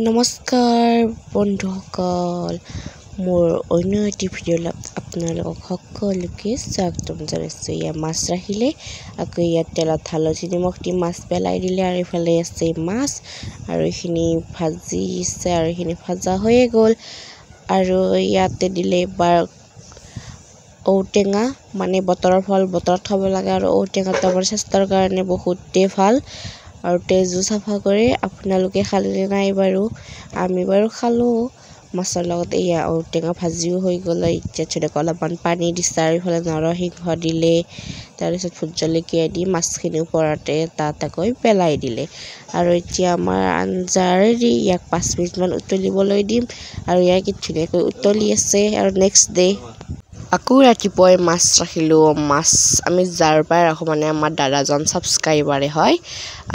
নমস্কাৰ বন্ধুসকল মোৰ অন্য এটি ভিডিঅ'ত আপোনালোকক সকলোকে স্বাগতম জনাইছোঁ। ইয়াত মাছ ৰাখিলে আকৌ ইয়াত তেলত হালধি নিমখ দি মাছ পেলাই দিলে আৰু ইফালে আছে মাছ আৰু এইখিনি ভাজিছে আৰু এইখিনি ভাজা হৈয়ে গ'ল আৰু ইয়াতে দিলে এবাৰ ঔটেঙা মানে বতৰৰ ফল বতৰত খাব লাগে আৰু ঔটেঙাটো আমাৰ স্বাস্থ্যৰ কাৰণে বহুতেই ভাল আৰু তেজো চাফা কৰে। আপোনালোকে খালে নাই বাৰু? আমি বাৰু খালোঁ মাছৰ লগত। এয়া ঔটেঙা ভাজিও হৈ গ'ল। এতিয়া ধুনীয়াকৈ অলপমান পানী দিছে আৰু ইফালে নৰসিংহ দিলে, তাৰপিছত ভোট জলকীয়া দি মাছখিনি ওপৰতে তাকৈ পেলাই দিলে আৰু এতিয়া আমাৰ আঞ্জা ৰেডি। ইয়াক 5 মিনিটমান উতলিবলৈ দিম আৰু ইয়াক ধুনীয়াকৈ উতলি আছে আৰু নেক্সট ডে আকৌ ৰাতিপুৱাই মাছ ৰাখিলোঁ। মাছ আমি যাৰ পৰাই ৰাখোঁ মানে আমাৰ দাদাজন ছাবস্ক্ৰাইবাৰে হয়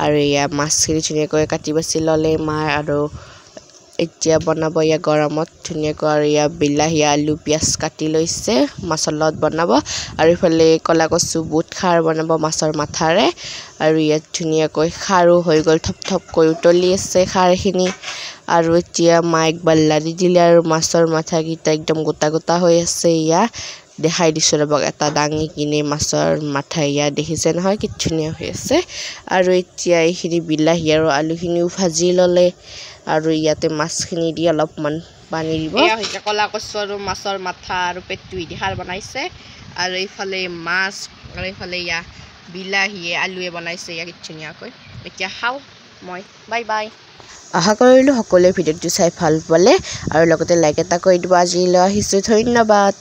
আৰু এয়া মাছখিনি ধুনীয়াকৈ কাটি বাছি ল'লে মাৰ আৰু এতিয়া বনাব এয়া গৰমত ধুনীয়াকৈ আৰু এয়া বিলাহী আলু পিঁয়াজ কাটি লৈছে মাছৰ লগত বনাব আৰু ইফালে ক'লা কচু বুট খাৰ বনাব মাছৰ মাথাৰে আৰু ইয়াত ধুনীয়াকৈ খাৰো হৈ গ'ল, থপথপকৈ উতলি আছে খাৰখিনি আৰু এতিয়া মাইক বাল্লা দি দিলে আৰু মাছৰ মাথাকেইটা একদম গোটা গোটা হৈ আছে। এয়া দেখাই দিছোঁ ৰ'বক, এটা দাঙি কিনে মাছৰ মাথা এয়া দেখিছে নহয় কি ধুনীয়া হৈ আছে আৰু এতিয়া এইখিনি বিলাহী আৰু আলুখিনিও ভাজি ল'লে আৰু ইয়াতে মাছখিনি দি অলপমান পানী দিব। এয়া হৈছে ক'লা কচু আৰু মাছৰ মাথা আৰু পেটুই দি খাৰ বনাইছে আৰু এইফালে মাছ আৰু এইফালে এয়া বিলাহীয়ে আলুৱে বনাইছে ইয়াক ধুনীয়াকৈ। এতিয়া খাওঁ মই। Bye bye. আশা কৰিলোঁ সকলোৱে ভিডিঅ'টো চাই ভাল পালে আৰু লগতে লাইক এটা কৰি দিব। আজিলৈ আহিছোঁ, ধন্যবাদ।